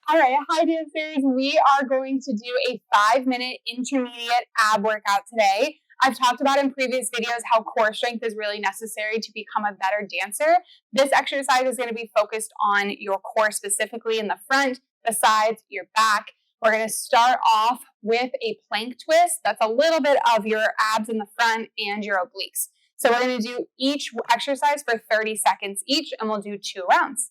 All right, hi dancers. We are going to do a 5-minute intermediate ab workout today. I've talked about in previous videos how core strength is really necessary to become a better dancer. This exercise is going to be focused on your core specifically in the front, the sides, your back. We're going to start off with a plank twist. That's a little bit of your abs in the front and your obliques. So we're going to do each exercise for 30 seconds each, and we'll do 2 rounds.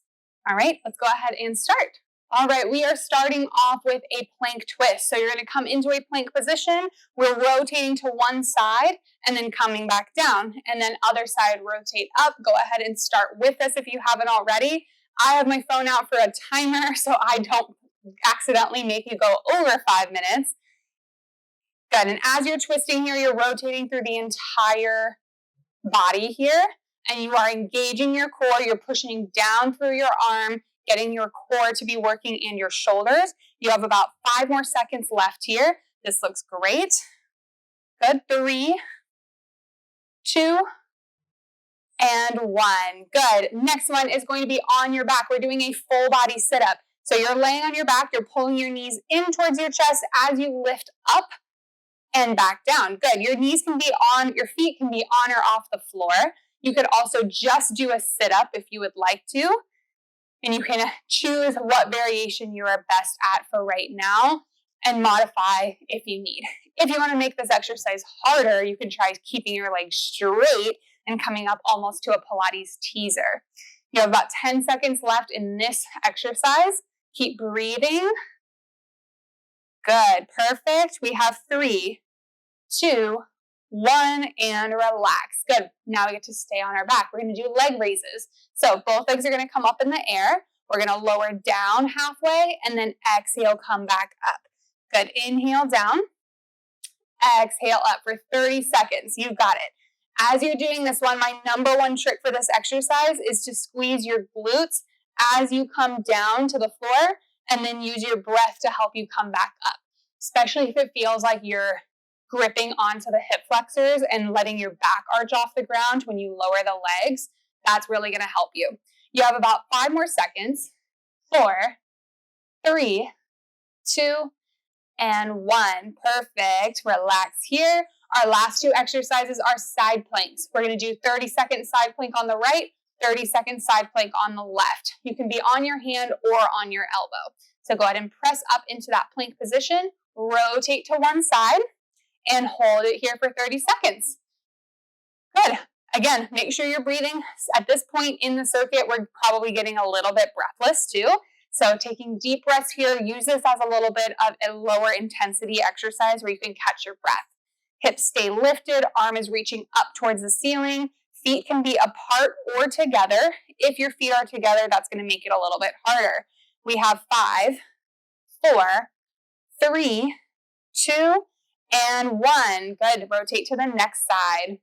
All right, let's go ahead and start. All right, we are starting off with a plank twist. So you're going to come into a plank position. We're rotating to one side and then coming back down. And then other side, rotate up. Go ahead and start with us if you haven't already. I have my phone out for a timer so I don't accidentally make you go over 5 minutes. Good, and as you're twisting here, you're rotating through the entire body here. And you are engaging your core. You're pushing down through your arm, getting your core to be working in your shoulders. You have about 5 more seconds left here. This looks great. Good. 3, 2, and 1. Good. Next one is going to be on your back. We're doing a full body sit-up. So you're laying on your back. You're pulling your knees in towards your chest as you lift up and back down. Good. Your knees can be on, your feet can be on or off the floor. You could also just do a sit-up if you would like to. And you can choose what variation you are best at for right now and modify if you need. If you want to make this exercise harder, you can try keeping your legs straight and coming up almost to a Pilates teaser. You have about 10 seconds left in this exercise. Keep breathing. Good, perfect. We have 3, 2, 1, and relax. Good. Now we get to stay on our back. We're going to do leg raises. So both legs are going to come up in the air. We're going to lower down halfway and then exhale, come back up. Good. Inhale down. Exhale up for 30 seconds. You've got it. As you're doing this one, my number one trick for this exercise is to squeeze your glutes as you come down to the floor and then use your breath to help you come back up, especially if it feels like you're gripping onto the hip flexors and letting your back arch off the ground when you lower the legs. That's really going to help you. You have about 5 more seconds. 4, 3, 2, and 1. Perfect. Relax here. Our last 2 exercises are side planks. We're going to do 30-second side plank on the right, 30-second side plank on the left. You can be on your hand or on your elbow. So go ahead and press up into that plank position, rotate to one side, and hold it here for 30 seconds. Good. Again, make sure you're breathing. At this point in the circuit, we're probably getting a little bit breathless too. So taking deep breaths here, use this as a little bit of a lower intensity exercise where you can catch your breath. Hips stay lifted, arm is reaching up towards the ceiling. Feet can be apart or together. If your feet are together, that's going to make it a little bit harder. We have 5, 4, 3, 2, and 1. Good. Rotate to the next side.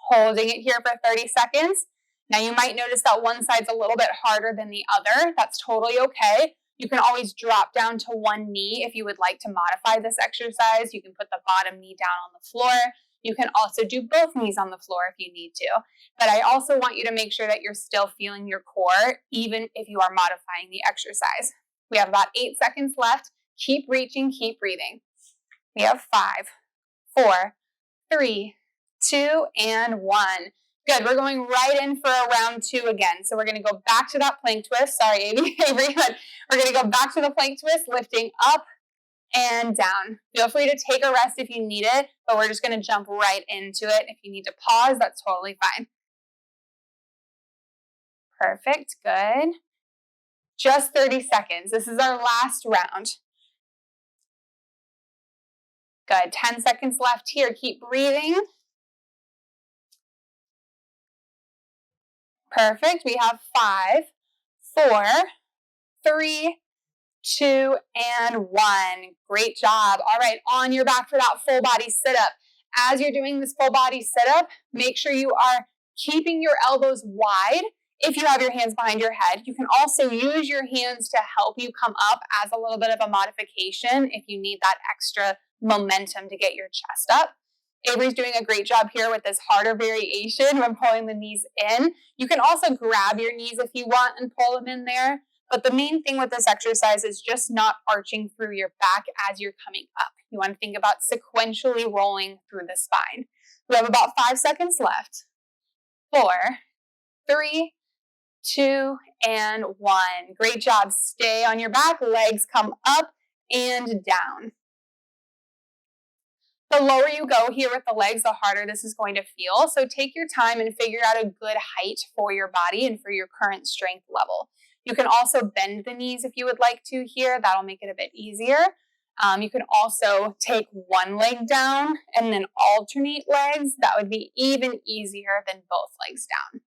Holding it here for 30 seconds. Now you might notice that one side's a little bit harder than the other. That's totally okay. You can always drop down to one knee if you would like to modify this exercise. You can put the bottom knee down on the floor. You can also do both knees on the floor if you need to. But I also want you to make sure that you're still feeling your core, even if you are modifying the exercise. We have about 8 seconds left. Keep reaching, keep breathing. We have 5, 4, 3, 2, and 1. Good. We're going right in for a round 2 again. So we're going to go back to that plank twist. Sorry, Avery, but we're going to go back to the plank twist, lifting up and down. Feel free to take a rest if you need it, but we're just going to jump right into it. If you need to pause, that's totally fine. Perfect. Good. Just 30 seconds. This is our last round. Good. 10 seconds left here. Keep breathing. Perfect. We have 5, 4, 3, 2, and 1. Great job. All right, on your back for that full body sit-up. As you're doing this full body sit-up, make sure you are keeping your elbows wide. If you have your hands behind your head, you can also use your hands to help you come up as a little bit of a modification if you need that extra momentum to get your chest up. Avery's doing a great job here with this harder variation when pulling the knees in. You can also grab your knees if you want and pull them in there, But the main thing with this exercise is just not arching through your back as you're coming up. You want to think about sequentially rolling through the spine. We have about 5 seconds left. 4, 3, 2, and 1. Great job. Stay on your back. Legs come up and down. The lower you go here with the legs, the harder this is going to feel. So take your time and figure out a good height for your body and for your current strength level. You can also bend the knees if you would like to here. That'll make it a bit easier. You can also take one leg down and then alternate legs. That would be even easier than both legs down.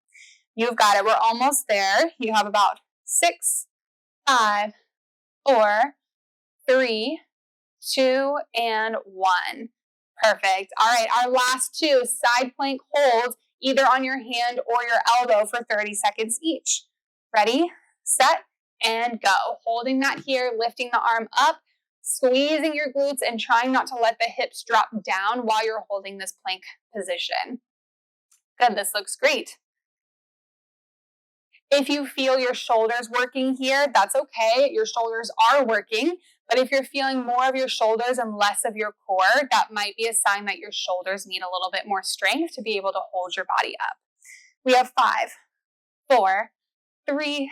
You've got it. We're almost there. You have about 6, 5, 4, 3, 2, and 1. Perfect. All right, our last 2, side plank holds either on your hand or your elbow for 30 seconds each. Ready, set, and go. Holding that here, lifting the arm up, squeezing your glutes and trying not to let the hips drop down while you're holding this plank position. Good, this looks great. If you feel your shoulders working here, that's okay. Your shoulders are working. But if you're feeling more of your shoulders and less of your core, that might be a sign that your shoulders need a little bit more strength to be able to hold your body up. We have 5, 4, 3,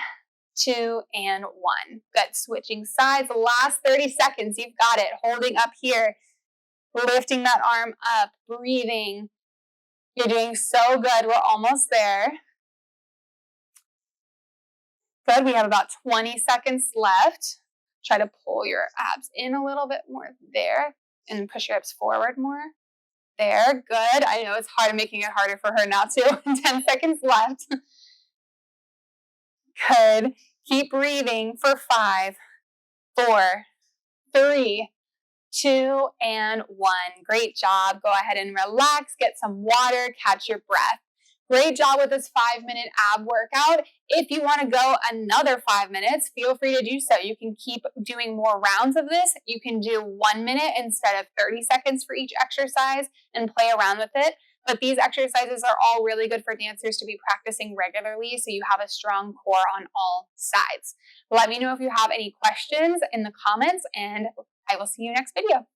2, and 1. Good. Switching sides. Last 30 seconds. You've got it. Holding up here. Lifting that arm up. Breathing. You're doing so good. We're almost there. Good. We have about 20 seconds left. Try to pull your abs in a little bit more there and push your hips forward more. There. Good. I know it's hard, making it harder for her now too. 10 seconds left. Good. Keep breathing for 5, 4, 3, 2, and 1. Great job. Go ahead and relax. Get some water. Catch your breath. Great job with this 5-minute ab workout. If you want to go another 5 minutes, feel free to do so. You can keep doing more rounds of this. You can do 1 minute instead of 30 seconds for each exercise and play around with it. But these exercises are all really good for dancers to be practicing regularly so you have a strong core on all sides. Let me know if you have any questions in the comments, and I will see you next video.